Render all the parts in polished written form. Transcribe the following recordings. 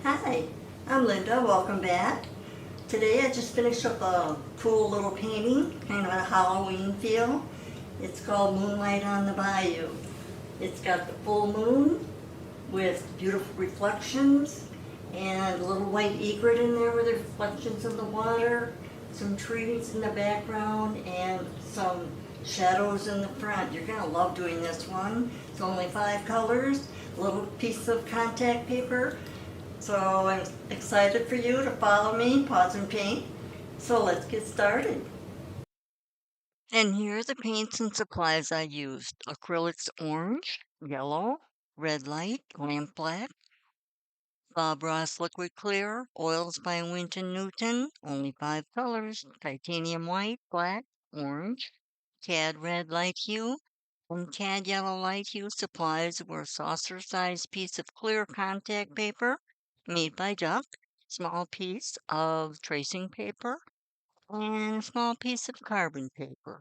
Hi, I'm Linda. Welcome back. Today I just finished up a cool little painting, kind of a Halloween feel. It's called Moonlight on the Bayou. It's got the full moon with beautiful reflections and a little white egret in there with reflections of the water, some trees in the background, and some shadows in the front. You're going to love doing this one. It's only 5 colors, a little piece of contact paper. So I'm excited for you to follow me, pause and paint. So let's get started. And here are the paints and supplies I used. Acrylics orange, yellow, red light, lamp black, Bob Ross liquid clear, oils by Winton Newton, only 5 colors, titanium white, black, orange, cad red light hue, and cad yellow light hue supplies were a saucer-sized piece of clear contact paper made by Duck, small piece of tracing paper, and a small piece of carbon paper.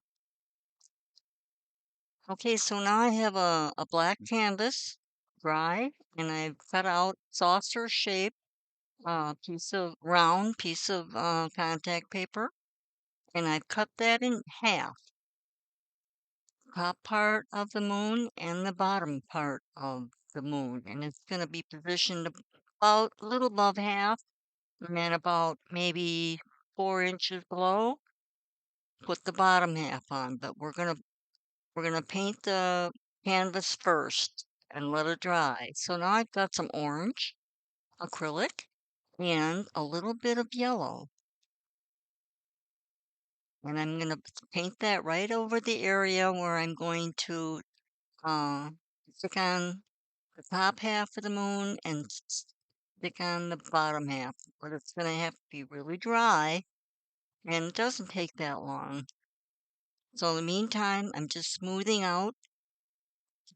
Okay, so now I have a black canvas, dry, and I've cut out saucer shape round piece of contact paper, and I've cut that in half, top part of the moon and the bottom part of the moon, and it's going to be positioned about a little above half, and then about maybe 4 inches below. Put the bottom half on, but we're gonna paint the canvas first and let it dry. So now I've got some orange acrylic and a little bit of yellow. And I'm going to paint that right over the area where I'm going to uh, stick on the top half of the moon and stick on the bottom half. But it's going to have to be really dry, and it doesn't take that long. So in the meantime, I'm just smoothing out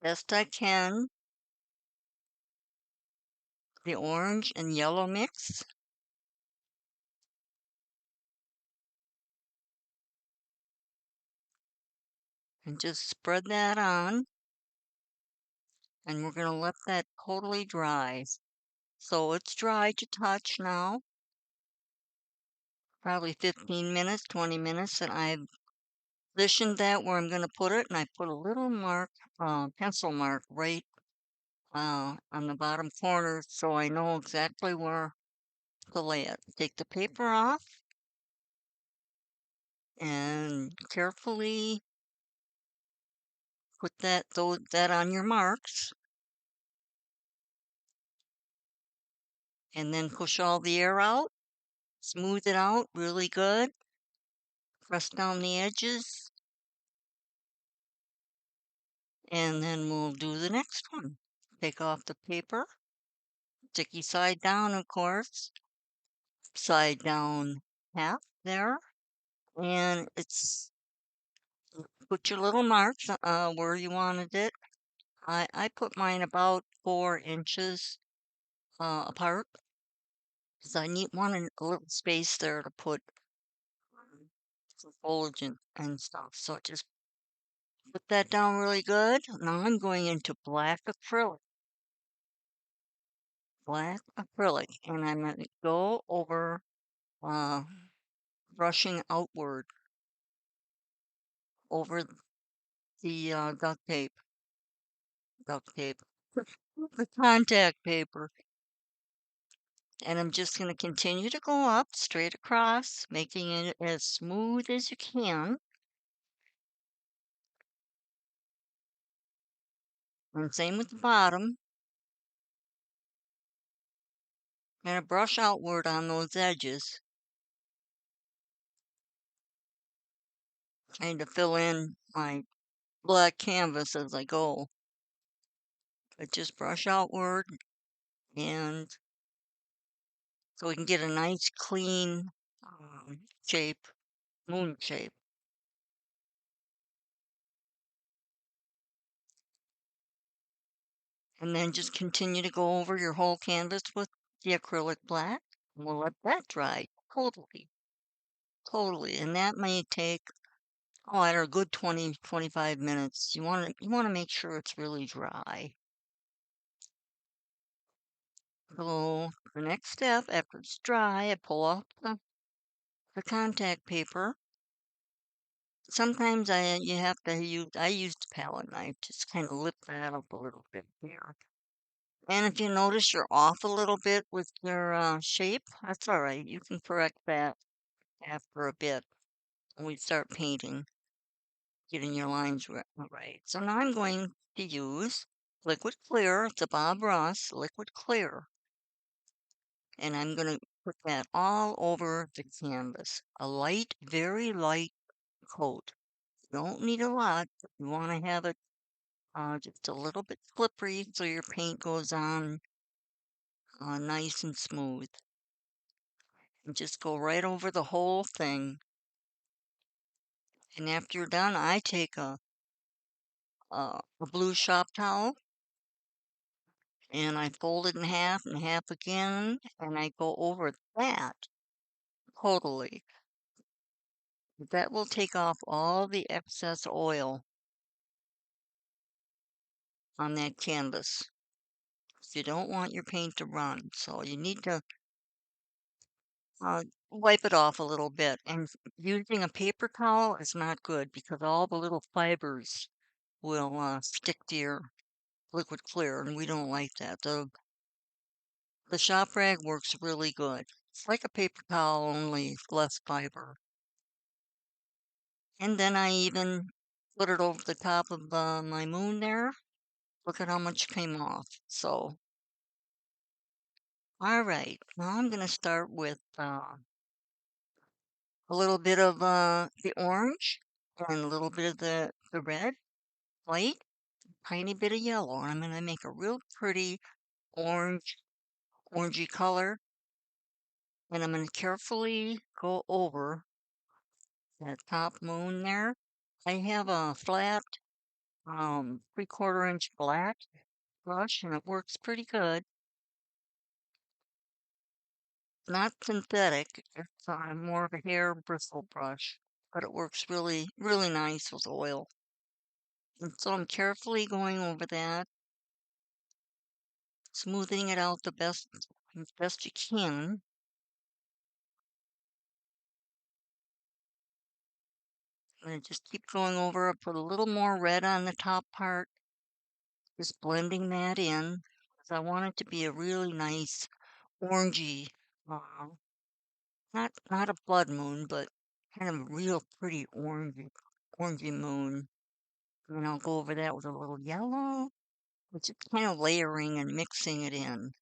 best I can the orange and yellow mix. And just spread that on, and we're going to let that totally dry. So it's dry to touch now, probably 15 minutes, 20 minutes, and I've positioned that where I'm going to put it, and I put a little mark, pencil mark right on the bottom corner so I know exactly where to lay it. Take the paper off and carefully put that on your marks, and then push all the air out, smooth it out really good, press down the edges, and then we'll do the next one. Take off the paper, sticky side down, of course, side down half there, and it's put your little marks where you wanted it. I put mine about 4 inches apart because I need a little space there to put some foliage and stuff. So just put that down really good. Now I'm going into black acrylic, and I'm going to go over uh, brushing outward over the duct tape, the contact paper. And I'm just going to continue to go up straight across, making it as smooth as you can. And same with the bottom. I'm going to brush outward on those edges, trying to fill in my black canvas as I go. But just brush outward, and so we can get a nice clean shape, moon shape. And then just continue to go over your whole canvas with the acrylic black. And we'll let that dry totally, totally. And that may take, oh, at a good 20, 25 minutes. You want to make sure it's really dry. So the next step, after it's dry, I pull off the contact paper. Sometimes you have to use I used a palette knife, just kind of lift that up a little bit here. And if you notice you're off a little bit with your shape, that's all right. You can correct that after a bit when we start painting, getting your lines right. So now I'm going to use liquid clear. It's a Bob Ross liquid clear. And I'm going to put that all over the canvas. A light, very light coat. You don't need a lot. You want to have it just a little bit slippery so your paint goes on nice and smooth. And just go right over the whole thing. And after you're done, I take a blue shop towel and I fold it in half and half again, and I go over that totally. That will take off all the excess oil on that canvas. You don't want your paint to run, so you need to wipe it off a little bit. And using a paper towel is not good because all the little fibers will stick to your liquid clear, and we don't like that. The shop rag works really good. It's like a paper towel, only less fiber. And then I even put it over the top of my moon there. Look at how much came off. So, all right. Now I'm going to start with a little bit of the orange and a little bit of the red, white, tiny bit of yellow. And I'm going to make a real pretty orangey color. And I'm going to carefully go over that top moon there. I have a flat 3/4 inch black brush and it works pretty good. Not synthetic, it's more of a hair bristle brush, but it works really, really nice with oil. And so I'm carefully going over that, smoothing it out the best you can. And just keep going over it, put a little more red on the top part, just blending that in. 'Cause I want it to be a really nice orangey, uh, not a blood moon, but kind of a real pretty orangey moon. And I'll go over that with a little yellow, which is kind of layering and mixing it in.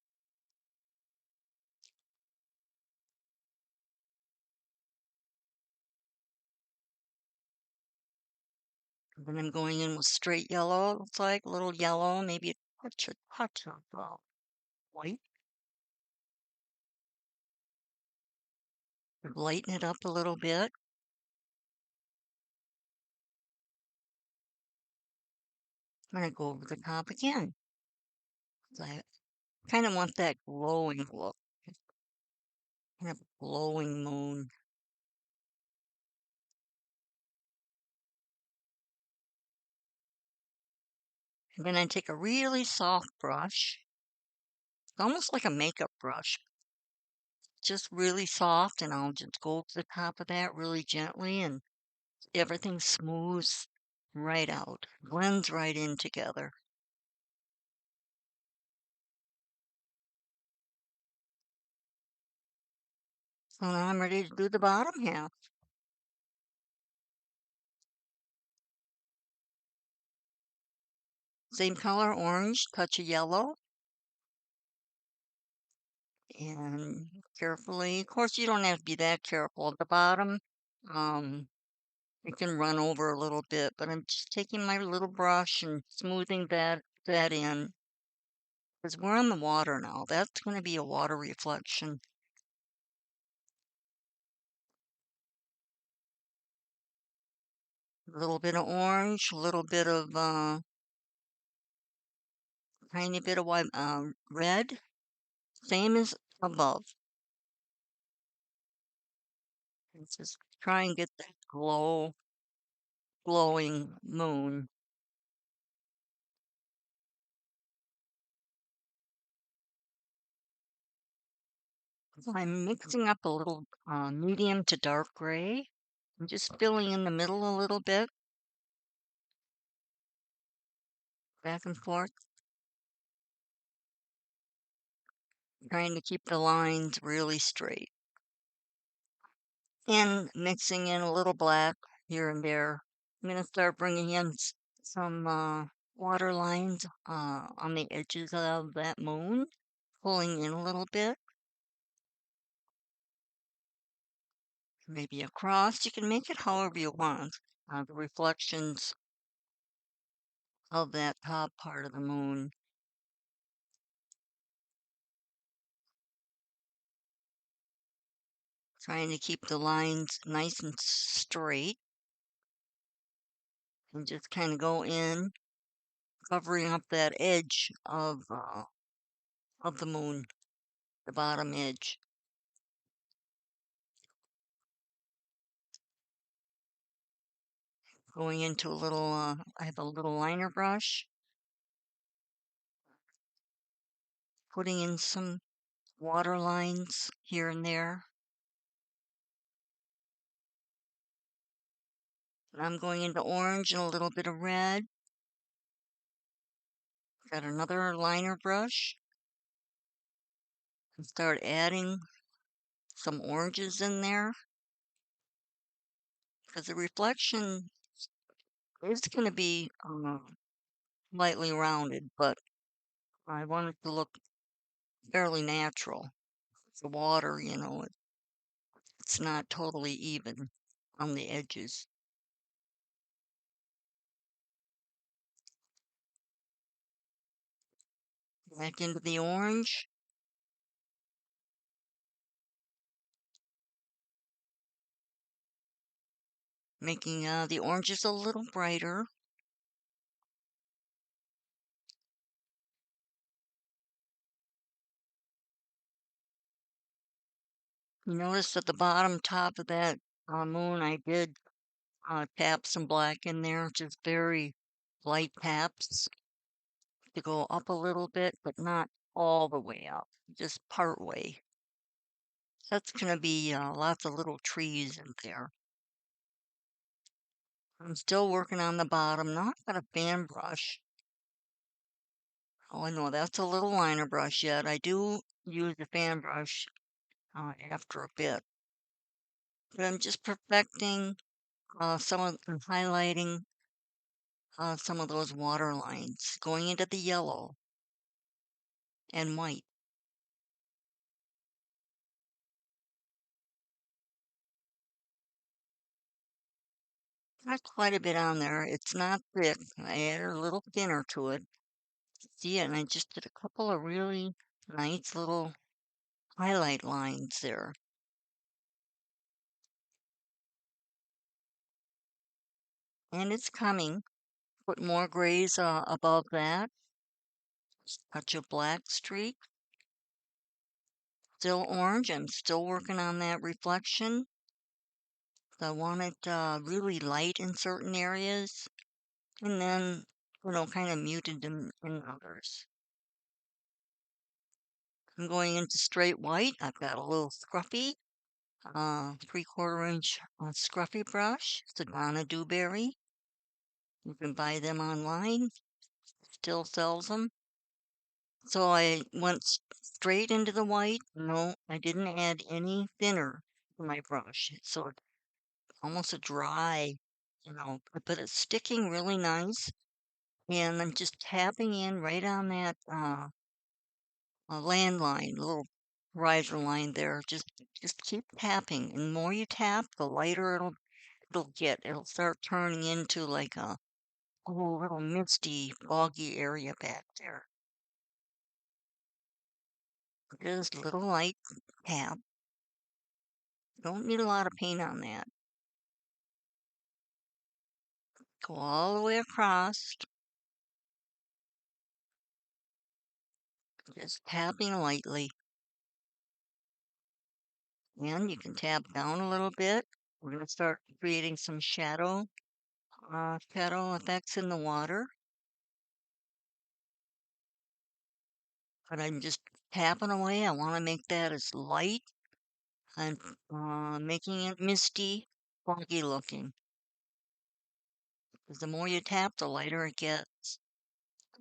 Then I'm going in with straight yellow, it looks like, a little yellow, maybe a touch of white. Lighten it up a little bit. I'm going to go over the top again. 'Cause I kind of want that glowing look, kind of glowing moon. And then I take a really soft brush, almost like a makeup brush, just really soft, and I'll just go to the top of that really gently, and everything smooths right out, blends right in together. So now I'm ready to do the bottom half. Same color, orange, touch of yellow, and carefully, of course, you don't have to be that careful. At the bottom, um, it can run over a little bit, but I'm just taking my little brush and smoothing that in. Because we're on the water now. That's going to be a water reflection. A little bit of orange, a little bit of tiny bit of white, red, same as above. And just try and get that glowing moon. So I'm mixing up a little medium to dark gray. I'm just filling in the middle a little bit, back and forth, trying to keep the lines really straight. And mixing in a little black here and there. I'm going to start bringing in some water lines on the edges of that moon, pulling in a little bit, maybe across. You can make it however you want. The reflections of that top part of the moon. Trying to keep the lines nice and straight and just kind of go in, covering up that edge of the moon, the bottom edge. Going into a little, I have a little liner brush, putting in some water lines here and there. And I'm going into orange and a little bit of red. Got another liner brush and start adding some oranges in there because the reflection is going to be lightly rounded, but I want it to look fairly natural. The water, it's not totally even on the edges. Back into the orange. Making the oranges a little brighter. You notice at the bottom top of that moon, I did tap some black in there, just very light taps to go up a little bit, but not all the way up, just part way. That's going to be lots of little trees in there. I'm still working on the bottom, not got a fan brush. Oh, I know that's a little liner brush yet. I do use the fan brush after a bit. But I'm just perfecting and highlighting some of those water lines, going into the yellow and white. Got quite a bit on there. It's not thick. I added a little thinner to it. See it, and I just did a couple of really nice little highlight lines there. And it's coming. Put more grays above that. Touch of black streak. Still orange. I'm still working on that reflection. I want it really light in certain areas. And then, kind of muted in others. I'm going into straight white. I've got a little scruffy, 3/4 inch scruffy brush. It's a Donna Dewberry. You can buy them online. Still sells them. So I went straight into the white. No, I didn't add any thinner to my brush. So it's almost a dry, but it's sticking really nice. And I'm just tapping in right on that landline, little riser line there. Just keep tapping. And the more you tap, the lighter it'll get. It'll start turning into like a little misty, foggy area back there. Just a little light tap. Don't need a lot of paint on that. Go all the way across. Just tapping lightly. And you can tap down a little bit. We're going to start creating some shadow effects in the water. But I'm just tapping away. I want to make that as light and making it misty, foggy looking. Because the more you tap, the lighter it gets.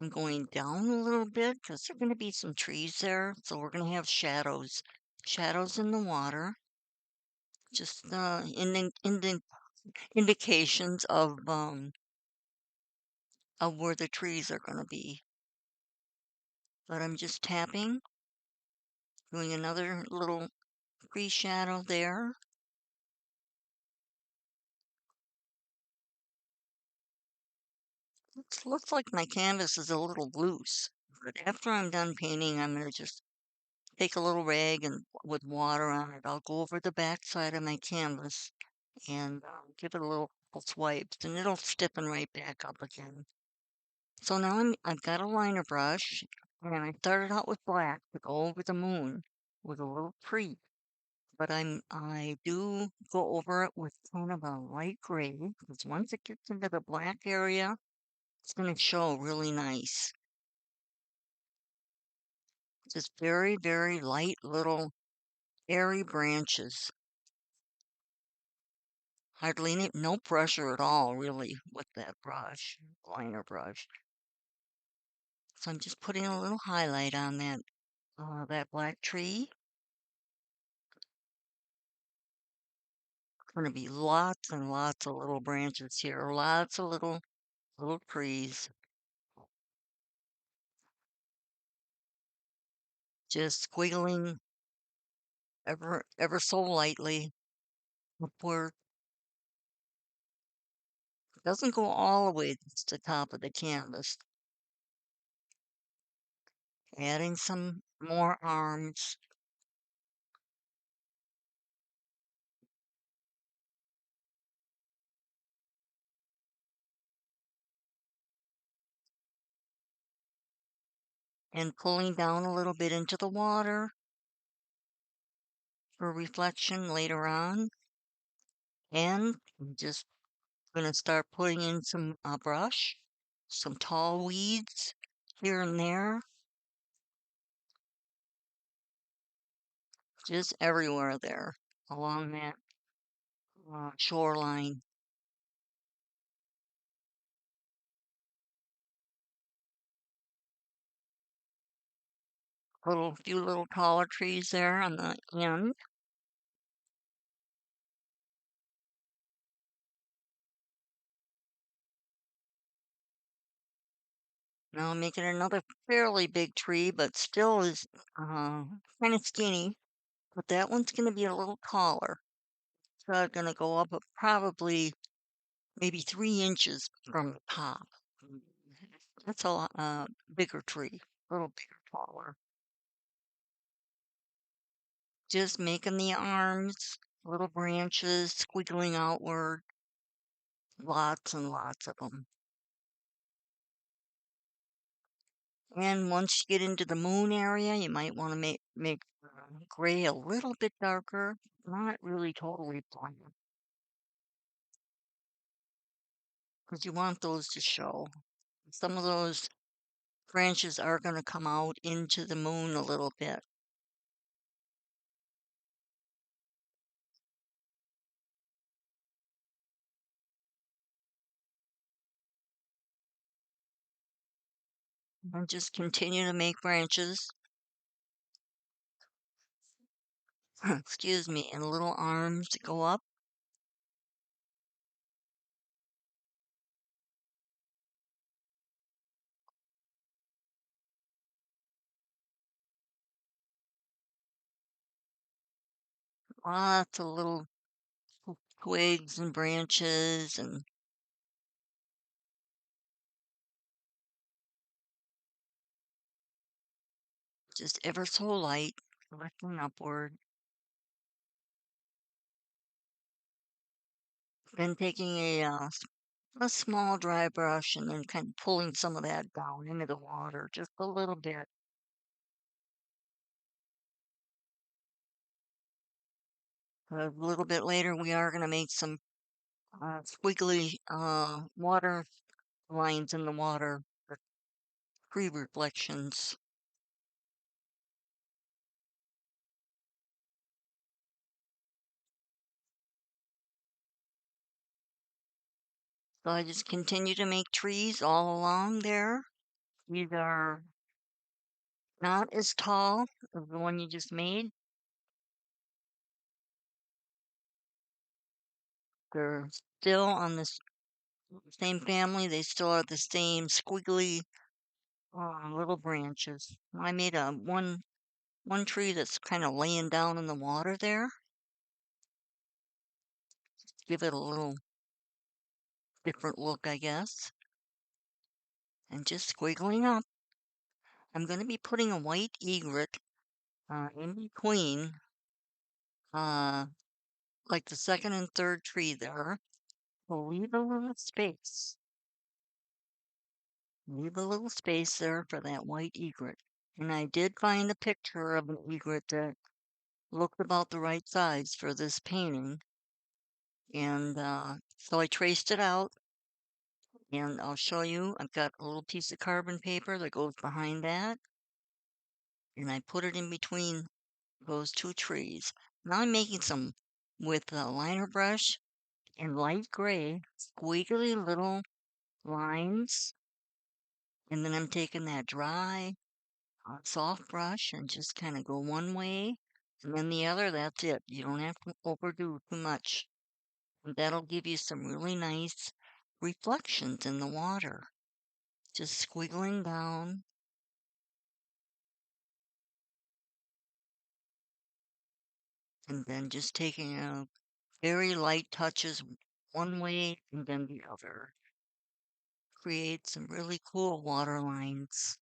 I'm going down a little bit because there are going to be some trees there, so we're going to have shadows. Shadows in the water, just indications of where the trees are going to be. But I'm just tapping, doing another little tree shadow there. Looks like my canvas is a little loose. But after I'm done painting, I'm going to just take a little rag and with water on it, I'll go over the back side of my canvas and give it a little couple swipes, and it'll stiffen right back up again. So now I've got a liner brush, and I started out with black to go over the moon with a little tree. But I do go over it with kind of a light gray because once it gets into the black area, it's going to show really nice. Just very, very light little airy branches. Hardly no pressure at all, really, with that brush, liner brush. So I'm just putting a little highlight on that black tree. Going to be lots and lots of little branches here, lots of little trees. Just squiggling ever so lightly upward. It doesn't go all the way to the top of the canvas. Adding some more arms. And pulling down a little bit into the water for reflection later on. And I'm just going to start putting in some brush, some tall weeds here and there, just everywhere there along that shoreline. Few little taller trees there on the end. Now I'm making another fairly big tree, but still is kind of skinny. But that one's going to be a little taller. So it's going to go up probably maybe 3 inches from the top. That's a lot, bigger tree, a little bigger, taller. Just making the arms, little branches squiggling outward, lots and lots of them. And once you get into the moon area, you might want to make gray a little bit darker, not really totally black, because you want those to show. Some of those branches are going to come out into the moon a little bit. And just continue to make branches, excuse me, and little arms to go up. Lots of little twigs and branches and just ever so light, lifting upward. Then taking a small dry brush and then kind of pulling some of that down into the water just a little bit. A little bit later, we are going to make some squiggly water lines in the water, for tree reflections. So I just continue to make trees all along there. These are not as tall as the one you just made. They're still on this same family. They still are the same squiggly little branches. I made a one tree that's kind of laying down in the water there. Give it a little different look, I guess. And just squiggling up. I'm going to be putting a white egret in between, uh, like the second and third tree there. So leave a little space. Leave a little space there for that white egret. And I did find a picture of an egret that looked about the right size for this painting. And so I traced it out, and I'll show you. I've got a little piece of carbon paper that goes behind that, and I put it in between those two trees. Now I'm making some with a liner brush and light gray, squiggly little lines. And then I'm taking that dry, soft brush and just kind of go one way and then the other. That's it. You don't have to overdo too much. And that'll give you some really nice reflections in the water. Just squiggling down and then just taking a very light touches one way and then the other. Create some really cool water lines.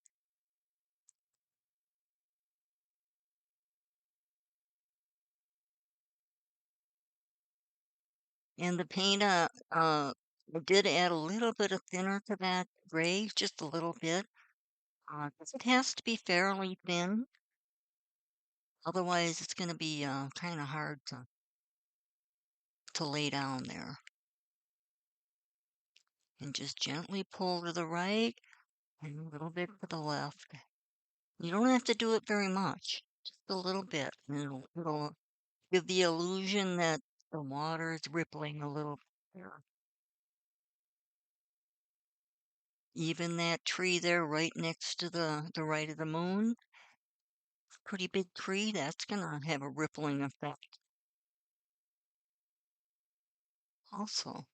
And the paint, I did add a little bit of thinner to that gray, just a little bit. 'Cause it has to be fairly thin. Otherwise, it's going to be kind of hard to lay down there. And just gently pull to the right and a little bit to the left. You don't have to do it very much, just a little bit. And it'll give the illusion that the water is rippling a little there. Even that tree there right next to the right of the moon, pretty big tree, that's gonna have a rippling effect also.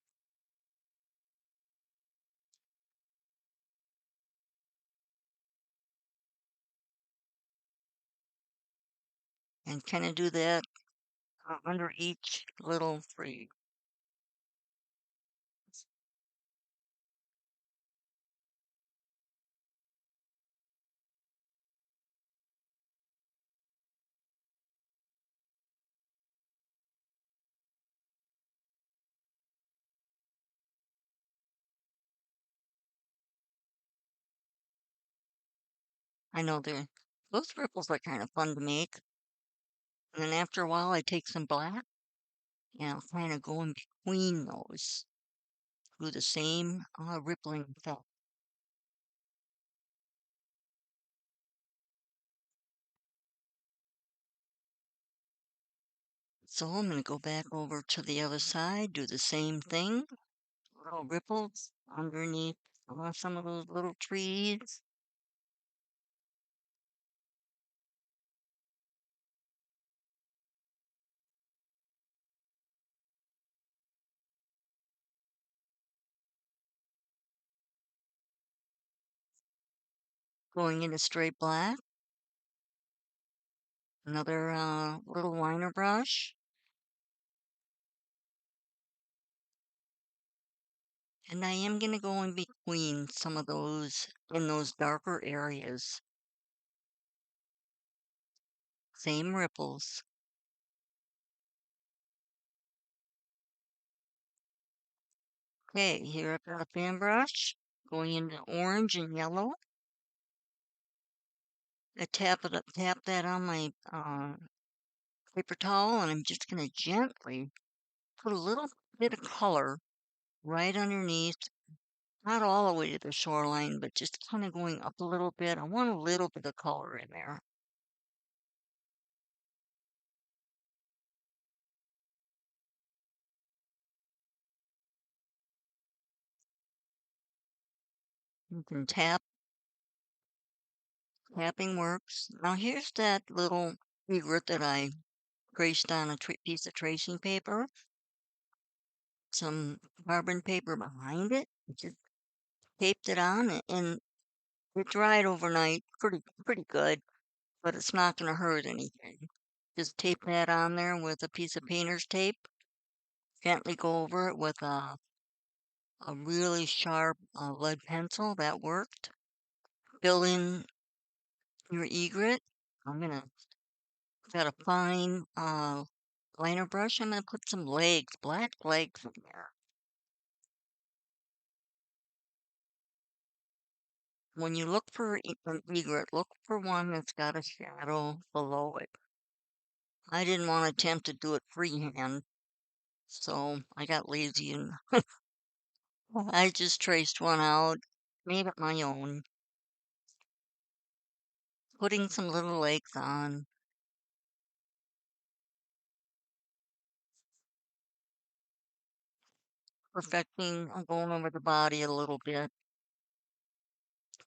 And kind of do that under each little tree. I know those ripples are kind of fun to make. And then after a while, I take some black and I'll kind of go in between those, do the same rippling effect. So I'm going to go back over to the other side, do the same thing, little ripples underneath some of those little trees. Going into straight black, another little liner brush, and I am going to go in between some of those in those darker areas. Same ripples. Okay, here I've got a fan brush going into orange and yellow. I tap that on my paper towel, and I'm just going to gently put a little bit of color right underneath, not all the way to the shoreline, but just kind of going up a little bit. I want a little bit of color in there. You can tap, tapping works. Now here's that little egret that I traced on a piece of tracing paper, some carbon paper behind it, just taped it on and it dried overnight pretty good, but it's not gonna hurt anything. Just tape that on there with a piece of painter's tape. Gently go over it with a really sharp lead pencil. That worked. Fill in your egret. I'm gonna got a fine liner brush. I'm gonna put some legs, black legs in there. When you look for an egret, look for one that's got a shadow below it. I didn't want to attempt to do it freehand, so I got lazy and I just traced one out, made it my own, putting some little legs on, perfecting, going over the body a little bit.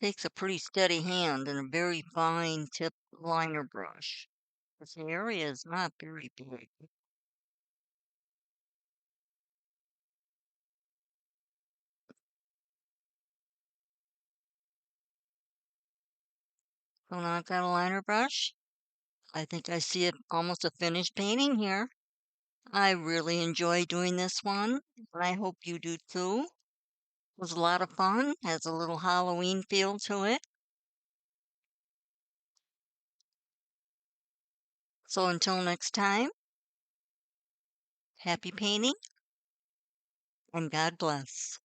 Takes a pretty steady hand and a very fine tip liner brush. This area is not very big. So now I've got a liner brush. I think I see it almost a finished painting here. I really enjoy doing this one, and I hope you do too. It was a lot of fun, has a little Halloween feel to it. So until next time, happy painting and God bless.